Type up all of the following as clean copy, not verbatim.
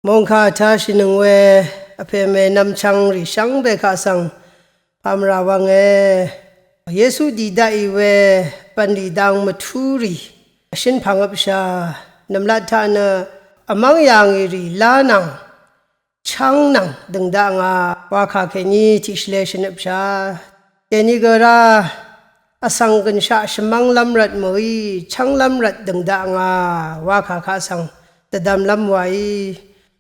มงคาทาชินึงเวอเพเมนำชังริชังเบคาสังพามราวังเยซูดีได้เวปันดีดังมัทูรีชินพังอับชานำลัดทานอมังยังรีลานังช่างนังดึงดังว่าข้าแค่นี้ที่เลชนบชาเอนิกราอสังกันชาชมังลำรัดมวยช่างลำรัดดึงดังว่าข้าสังแต่ดำลำไว้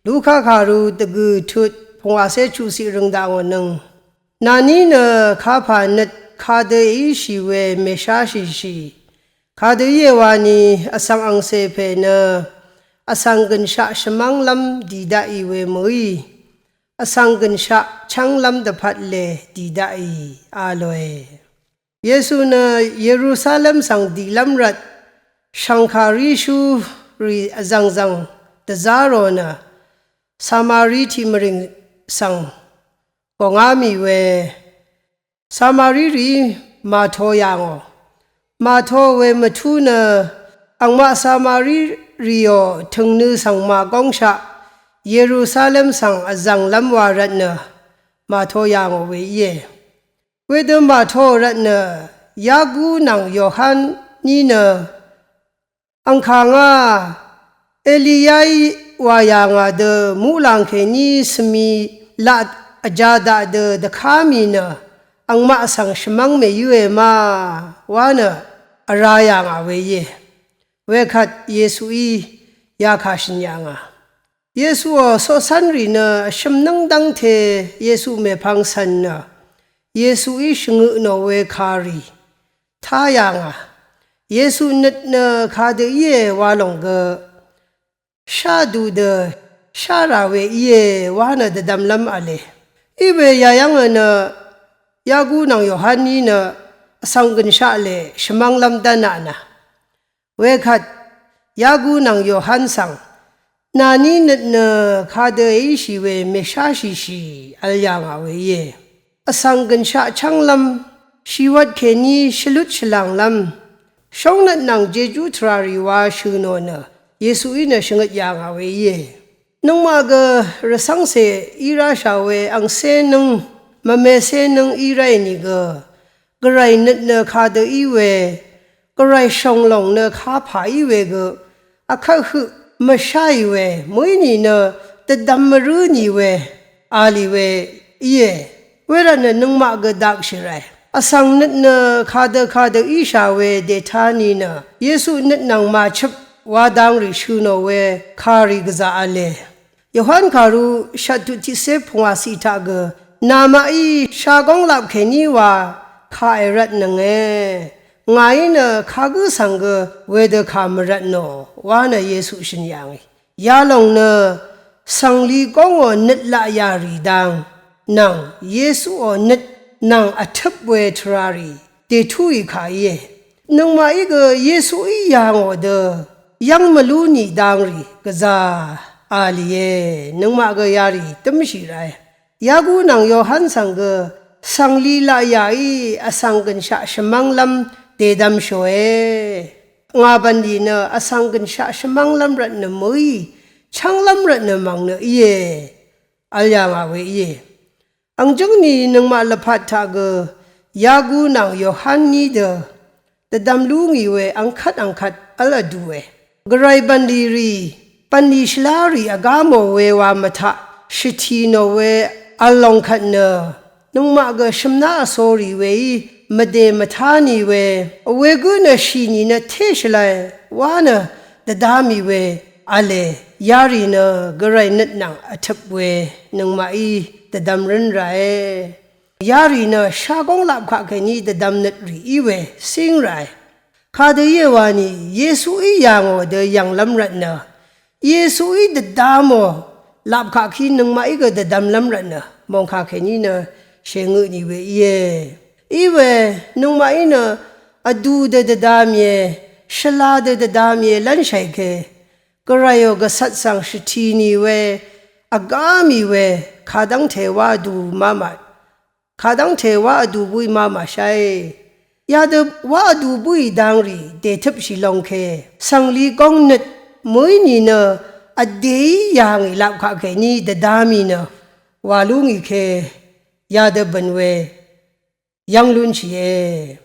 ลูกข้ารู้ตะกือทุดพงอาเซชูสิรึงดังวันนึงนานี้เนข้าผ่านนัดข้าเดอีชีเวเมชาชีข้าเดเยวานีอสังอังเซเพเนอสังกันชาชมังลำดีได้เวมวยอสังกันชาช่างลำตะพัดเลดีได้อาลอยเยซูเนเยรูซาเล็มสังดีลำรัดชังคาริชูรีจังตะซาโรนะสามารีที่มริงสังกงามีเวสามารีมาโทยังมาโทเวมาทูนะอังมาสามารีโอถึงนึสังมากงชะเยรูซาเล็มสังจังลำวารัตนะมาโทยังเวเยเวเดมาโทรัตนะยากูนังโยฮันนี่นะอังคางเอลียาวายางเดมูลังเคนีสมีลาดอจาดาเดขามีนะอังมาสังชมังเมยุเอมาวานะอรายางเวเยเวขัดเยซูยาคาชินยางเยซูโซสันรีนะชมนังดังเทเยซูเมพังสันนะเยซูชงุนเวคารีทายางเยซูนัดนะคาเดเยวาลงเกชาดูเดชาราเวเยวานะเดดัมลัมอเลอีเวยายังนะยากูนังโยฮันนีนะสังกันชาเลชมังลัมดานานะเวขัดยากูนังโยฮันสังนานีนัดนะคาเดอีชีเวเมชาชีอัลยังเวเยสังกันชาชังลัมชีวัดเคนีชลุดฉลังลัมชงนัดนังเจจูทราริวาชูโนนะเยซูนะชงกยางเวเยนงมากระสังเสอีราชาเวอังเซนงมะเมเซนงอีไรนี่กระไรนัดเนคาเดอีเวกระไรชงลงเนคาผาอีเวกอะคะฮึมะชาอีเวมวยนี่เนตะดัมมรูนี่เวอาลีเวเยเวระเนนงมากดักชิไรอสังนัดเนคาเดอีชาเวเดทานีเนเยซูนัดนังมาชับวาดังริชูโนเวคาริกซาอเลยอฮันคารูชัตุติเซพงาสีทากนามาอีชากงลับเคนีวาคาเอรัตนังไงเนคากุสังกเวเดคามรัตโนวานะเยซูชินยังยาลงเนสังลีกงอนิดละยารีดังนังเยซูอนิดนังอัทบเวทรารีเตทุยขายนังมาอีกเยซูอียังอเดยังมาลูนี่ดังรีกซาอาลีเยนึงมากยารีตมชีไรยากูนังโยฮันสังกสังลีลายาอีอสังกันชาชมังลำเตดัมโชเองาบันดีเนอสังกันชาชมังลำรัตนมวยช่างลำรัตนมังเนเยอัลยังอาเวเยอังจงนี้นึงมาลพัดทากยากูนังโยฮันนี่เดแต่ดำลุงอีเวอังคัดอัลดูเวกรายบันดีรีปันดิชลารีอากาโมเววามทะชิทีโนเวอัลลงคัดเนนงมากชมนาโซรีเวมเดมทานีเวเวกุนชีนีนเทชไลวานเดดามีเวอเลยารีเนกรายนัดนังอัทบเวนงมาอีเดดำรันไรยารีเนชากงลับขะแค่นี้เดดำนัดรีอีเวสิงไรคาเดเยวานีเยซูอียังอเดยังลำรัตนะเยซูอีเดดามอลับขะขี้นึงมาอีกเดดำลำรัตนะมองขะแค่นี้นะเชงืนี่เวเยอีเวนึงมาอีนะอดูเดดามเยชลาเดดามเยลันชัยเคกระไรโยกษัตริย์สังชิทีนีเวอากามีเวขาดังเทวาดูมามาขาดังเทวาดูบุยมามาใช่ยาเดว่าดูบุยดังรีเดทับชิลงเคสังลีกงนัดมวยนี่เนอ a day yang lap kha ke ni the dami no walungi ke ya de banwe yang lun chi e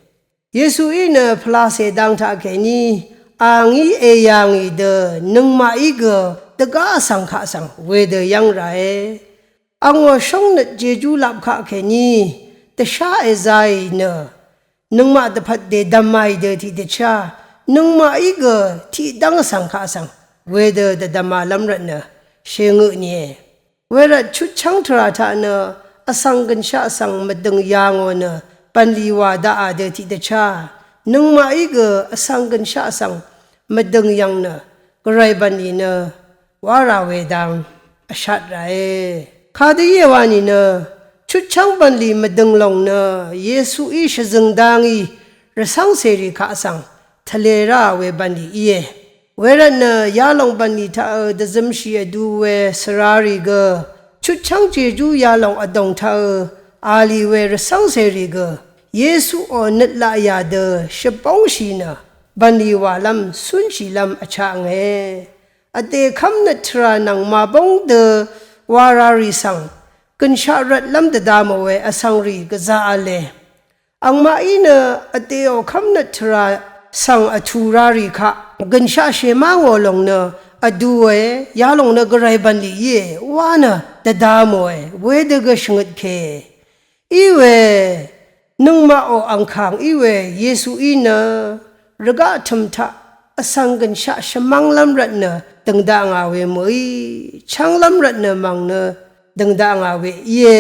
Yesu ina plase dang tha ke ni angi e yang I de nung ma I ge de ga sang kha sang we de yang ra e angwa shong na jeju lap kha ke ni de sha e zai na nung ma de phat de damai de ti de cha nung ma I ge ti dang sang kha sang we de dama lam rat na she ngu ni we ra chu chang thra tha na asang gan sha sang madang yang o na panli wa da a de ti de cha nung ma I ge asang gan sha sang madang yang na grai ban ni na wa ra we dang a shat ra e kha de ye wa ni na chu chang ban li madang long na Yesu I shazang dang I rasang se ri kha sang thale ra we ban ni ye we na ya long ban ni tha de zam shi adu we sarari ge chu chang je ju ya long adong tha ali we rasang se ri ge Yesu o nat la ya de shapong shi na ban li wa lam sun shi lam acha nge ate kham na thra nang ma bong de warari sang kan sha rat lam de da mo we asang ri ga za ale ang ma ina ate o kham na thra sang athurari kha gan sha she ma ngo long na adu we ya long na grai ban li ye wa na da da mo we de ga shngat ke I we nung ma o ang khang I we Yesu ina raga tham tha asang gan sha shamang lam rat na dang da nga we moi chang lam rat na mang na dang da nga we ye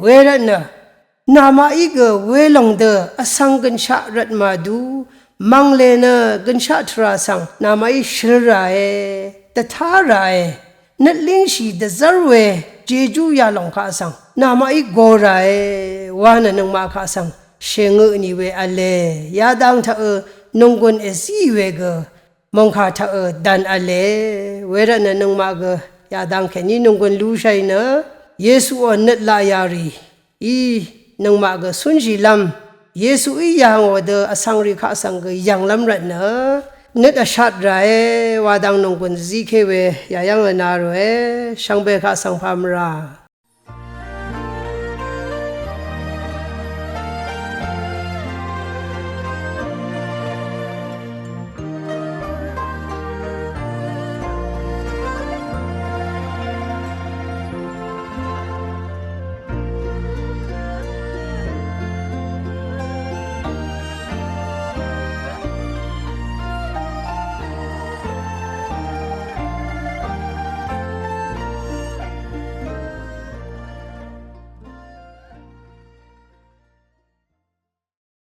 we rat na na ma I ge we long de asang gan sha rat ma du mang le na gan sha thra sang na ma I shir ra e ta tha ra e nat ling shi de zar we jeju ya long kha sang na ma I go ra e wa na nang ma kha sang she ngu ni we ale ya dang tha nong gon e si we ge mong kha tha dan ale we ra na nang ma ge ya dang ke ni nong gon lu shai na Yesu o nat la ya ri I nang ma ge sun ji lam Yesu I yang o de asang ri kha sang ge yang lam rat na net a shat ra e wa dang nong gon zi ke we ya yang na ro e shang be kha sang pham ra